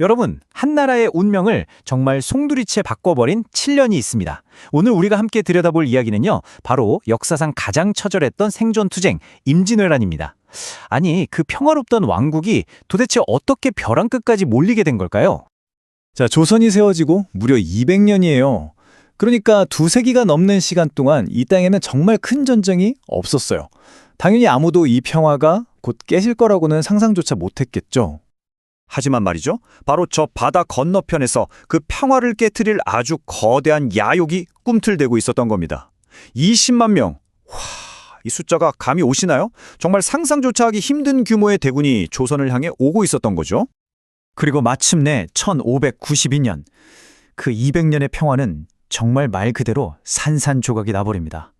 여러분, 한나라의 운명을 정말 송두리째 바꿔버린 7년이 있습니다. 오늘 우리가 함께 들여다볼 이야기는요, 바로 역사상 가장 처절했던 생존투쟁, 임진왜란입니다. 아니, 그 평화롭던 왕국이 도대체 어떻게 벼랑 끝까지 몰리게 된 걸까요? 자, 조선이 세워지고 무려 200년이에요. 그러니까 두세기가 넘는 시간 동안 이 땅에는 정말 큰 전쟁이 없었어요. 당연히 아무도 이 평화가 곧 깨질 거라고는 상상조차 못했겠죠. 하지만 말이죠. 바로 저 바다 건너편에서 그 평화를 깨트릴 아주 거대한 야욕이 꿈틀대고 있었던 겁니다. 20만 명. 와, 이 숫자가 감이 오시나요? 정말 상상조차 하기 힘든 규모의 대군이 조선을 향해 오고 있었던 거죠. 그리고 마침내 1592년, 그 200년의 평화는 정말 말 그대로 산산조각이 나버립니다.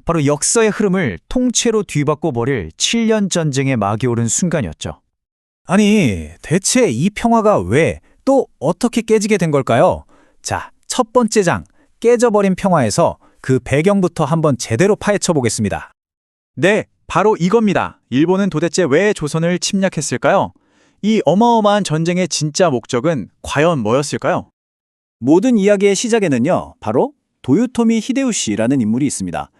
바로 역사의 흐름을 통째로 뒤바꿔 버릴 7년 전쟁의 막이 오른 순간이었죠. 아니, 대체 이 평화가 왜, 또 어떻게 깨지게 된 걸까요? 자, 첫 번째 장, 깨져버린 평화에서 그 배경부터 한번 제대로 파헤쳐 보겠습니다. 네, 바로 이겁니다. 일본은 도대체 왜 조선을 침략했을까요? 이 어마어마한 전쟁의 진짜 목적은 과연 뭐였을까요? 모든 이야기의 시작에는요, 바로 도요토미 히데요시라는 인물이 있습니다.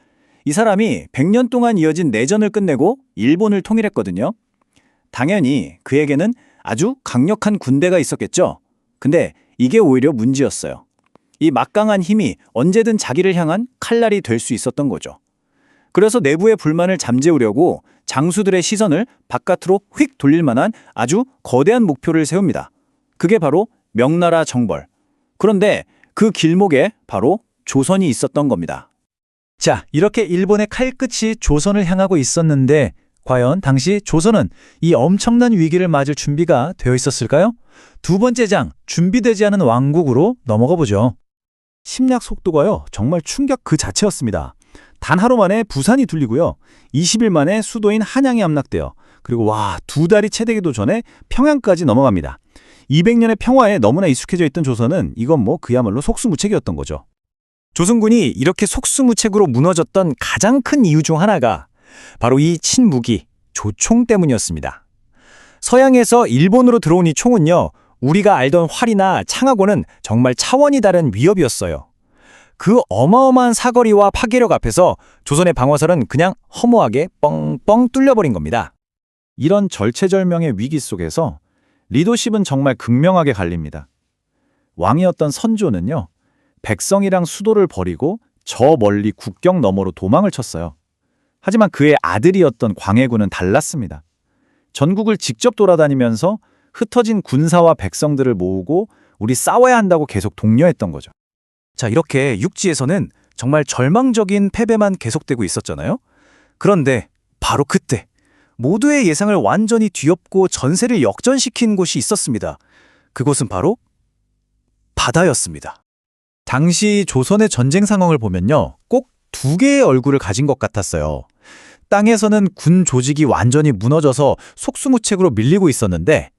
이 사람이 100년 동안 이어진 내전을 끝내고 일본을 통일했거든요. 당연히 그에게는 아주 강력한 군대가 있었겠죠. 근데 이게 오히려 문제였어요. 이 막강한 힘이 언제든 자기를 향한 칼날이 될 수 있었던 거죠. 그래서 내부의 불만을 잠재우려고 장수들의 시선을 바깥으로 휙 돌릴 만한 아주 거대한 목표를 세웁니다. 그게 바로 명나라 정벌. 그런데 그 길목에 바로 조선이 있었던 겁니다. 자, 이렇게 일본의 칼끝이 조선을 향하고 있었는데 과연 당시 조선은 이 엄청난 위기를 맞을 준비가 되어 있었을까요? 두 번째 장, 준비되지 않은 왕국으로 넘어가 보죠. 심리학 속도가요, 정말 충격 그 자체였습니다. 단 하루 만에 부산이 둘리고요. 20일 만에 수도인 한양이 함락되어, 그리고 와, 두 달이 채 되기도 전에 평양까지 넘어갑니다. 200년의 평화에 너무나 익숙해져 있던 조선은 이건 뭐 그야말로 속수무책이었던 거죠. 조선군이 이렇게 속수무책으로 무너졌던 가장 큰 이유 중 하나가 바로 이 친무기, 조총 때문이었습니다. 서양에서 일본으로 들어온 이 총은요, 우리가 알던 활이나 창하고는 정말 차원이 다른 위협이었어요. 그 어마어마한 사거리와 파괴력 앞에서 조선의 방어설은 그냥 허무하게 뻥뻥 뚫려버린 겁니다. 이런 절체절명의 위기 속에서 리더십은 정말 극명하게 갈립니다. 왕이었던 선조는요, 백성이랑 수도를 버리고 저 멀리 국경 너머로 도망을 쳤어요. 하지만 그의 아들이었던 광해군은 달랐습니다. 전국을 직접 돌아다니면서 흩어진 군사와 백성들을 모으고 우리 싸워야 한다고 계속 독려했던 거죠. 자, 이렇게 육지에서는 정말 절망적인 패배만 계속되고 있었잖아요. 그런데 바로 그때 모두의 예상을 완전히 뒤엎고 전세를 역전시킨 곳이 있었습니다. 그곳은 바로 바다였습니다. 당시 조선의 전쟁 상황을 보면요, 꼭 두 개의 얼굴을 가진 것 같았어요. 땅에서는 군 조직이 완전히 무너져서 속수무책으로 밀리고 있었는데,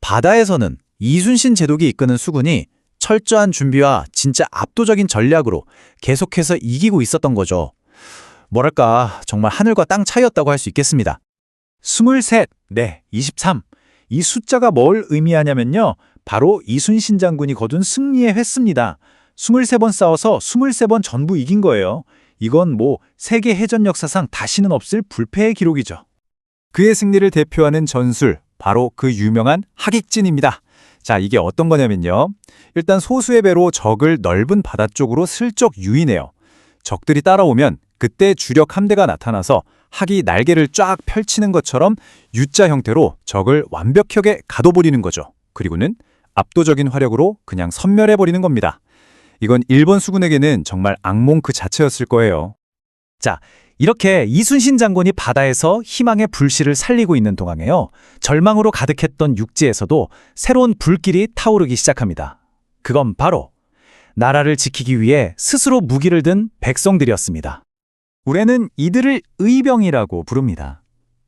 바다에서는 이순신 제독이 이끄는 수군이 철저한 준비와 진짜 압도적인 전략으로 계속해서 이기고 있었던 거죠. 뭐랄까, 정말 하늘과 땅 차이였다고 할 수 있겠습니다. 23, 네, 23. 이 숫자가 뭘 의미하냐면요, 바로 이순신 장군이 거둔 승리의 횟수입니다. 23번 싸워서 23번 전부 이긴 거예요. 이건 뭐 세계 해전 역사상 다시는 없을 불패의 기록이죠. 그의 승리를 대표하는 전술, 바로 그 유명한 하객진입니다. 자, 이게 어떤 거냐면요, 일단 소수의 배로 적을 넓은 바다 쪽으로 슬쩍 유인해요. 적들이 따라오면 그때 주력 함대가 나타나서 학이 날개를 쫙 펼치는 것처럼 U자 형태로 적을 완벽하게 가둬버리는 거죠. 그리고는 압도적인 화력으로 그냥 섬멸해버리는 겁니다. 이건 일본 수군에게는 정말 악몽 그 자체였을 거예요. 자, 이렇게 이순신 장군이 바다에서 희망의 불씨를 살리고 있는 동안에요, 절망으로 가득했던 육지에서도 새로운 불길이 타오르기 시작합니다. 그건 바로 나라를 지키기 위해 스스로 무기를 든 백성들이었습니다. 우리는 이들을 의병이라고 부릅니다.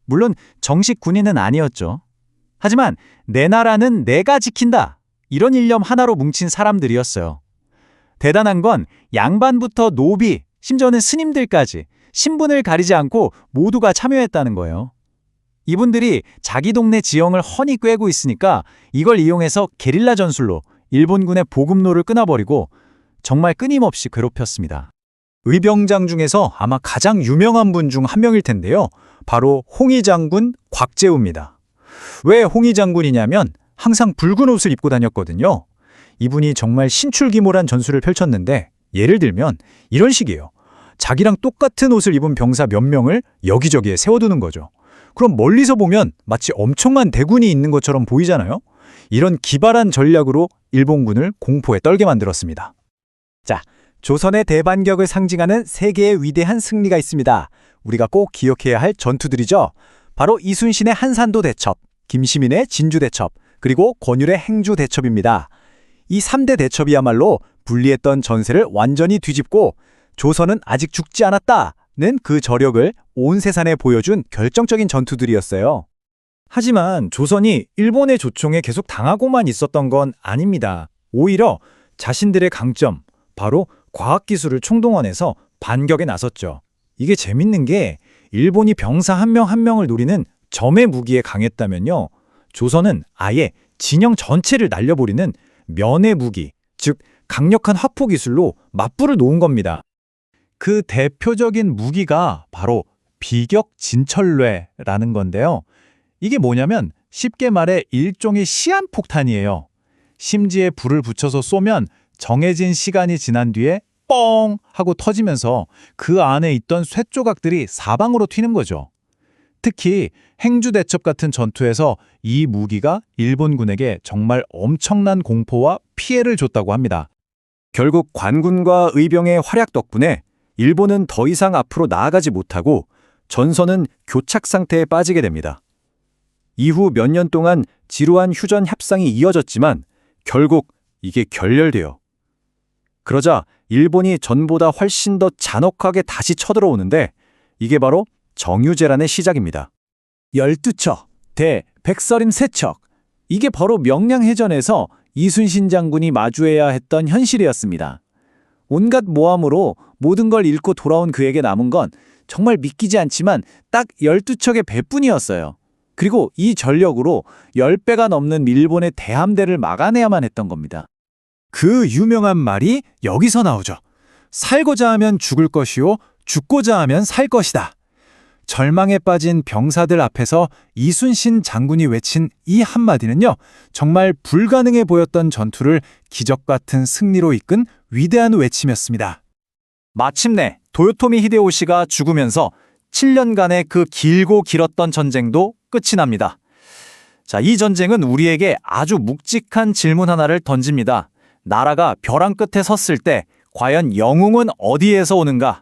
물론 정식 군인은 아니었죠. 하지만 내 나라는 내가 지킨다, 이런 일념 하나로 뭉친 사람들이었어요. 대단한 건 양반부터 노비, 심지어는 스님들까지 신분을 가리지 않고 모두가 참여했다는 거예요. 이분들이 자기 동네 지형을 훤히 꿰고 있으니까 이걸 이용해서 게릴라 전술로 일본군의 보급로를 끊어버리고 정말 끊임없이 괴롭혔습니다. 의병장 중에서 아마 가장 유명한 분 중 한 명일 텐데요. 바로 홍위 장군 곽재우입니다. 왜 홍위 장군이냐면 항상 붉은 옷을 입고 다녔거든요. 이분이 정말 신출귀몰한 전술을 펼쳤는데 예를 들면 이런 식이에요. 자기랑 똑같은 옷을 입은 병사 몇 명을 여기저기에 세워두는 거죠. 그럼 멀리서 보면 마치 엄청난 대군이 있는 것처럼 보이잖아요. 이런 기발한 전략으로 일본군을 공포에 떨게 만들었습니다. 자, 조선의 대반격을 상징하는 세 개의 위대한 승리가 있습니다. 우리가 꼭 기억해야 할 전투들이죠. 바로 이순신의 한산도 대첩, 김시민의 진주 대첩, 그리고 권율의 행주 대첩입니다. 이 3대 대첩이야말로 불리했던 전세를 완전히 뒤집고 조선은 아직 죽지 않았다는 그 저력을 온 세상에 보여준 결정적인 전투들이었어요. 하지만 조선이 일본의 조총에 계속 당하고만 있었던 건 아닙니다. 오히려 자신들의 강점, 바로 과학기술을 총동원해서 반격에 나섰죠. 이게 재밌는 게 일본이 병사 한 명 한 명을 노리는 점의 무기에 강했다면요. 조선은 아예 진영 전체를 날려버리는 면의 무기, 즉 강력한 화포 기술로 맞불을 놓은 겁니다. 그 대표적인 무기가 바로 비격진철뇌라는 건데요. 이게 뭐냐면 쉽게 말해 일종의 시한폭탄이에요. 심지에 불을 붙여서 쏘면 정해진 시간이 지난 뒤에 뻥 하고 터지면서 그 안에 있던 쇳조각들이 사방으로 튀는 거죠. 특히 행주대첩 같은 전투에서 이 무기가 일본군에게 정말 엄청난 공포와 피해를 줬다고 합니다. 결국 관군과 의병의 활약 덕분에 일본은 더 이상 앞으로 나아가지 못하고 전선은 교착 상태에 빠지게 됩니다. 이후 몇 년 동안 지루한 휴전 협상이 이어졌지만 결국 이게 결렬돼요. 그러자 일본이 전보다 훨씬 더 잔혹하게 다시 쳐들어오는데 이게 바로 정유재란의 시작입니다. 12척, 대 백서림 3척. 이게 바로 명량해전에서 이순신 장군이 마주해야 했던 현실이었습니다. 온갖 모함으로 모든 걸 잃고 돌아온 그에게 남은 건 정말 믿기지 않지만 딱 12척의 배뿐이었어요. 그리고 이 전력으로 10배가 넘는 일본의 대함대를 막아내야만 했던 겁니다. 그 유명한 말이 여기서 나오죠. 살고자 하면 죽을 것이요, 죽고자 하면 살 것이다. 절망에 빠진 병사들 앞에서 이순신 장군이 외친 이 한마디는요, 정말 불가능해 보였던 전투를 기적 같은 승리로 이끈 위대한 외침이었습니다. 마침내 도요토미 히데요시가 죽으면서 7년간의 그 길고 길었던 전쟁도 끝이 납니다. 자, 이 전쟁은 우리에게 아주 묵직한 질문 하나를 던집니다. 나라가 벼랑 끝에 섰을 때 과연 영웅은 어디에서 오는가?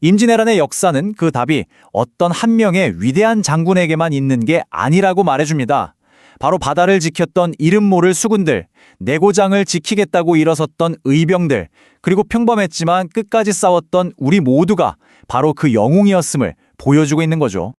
임진왜란의 역사는 그 답이 어떤 한 명의 위대한 장군에게만 있는 게 아니라고 말해줍니다. 바로 바다를 지켰던 이름 모를 수군들, 내고장을 지키겠다고 일어섰던 의병들, 그리고 평범했지만 끝까지 싸웠던 우리 모두가 바로 그 영웅이었음을 보여주고 있는 거죠.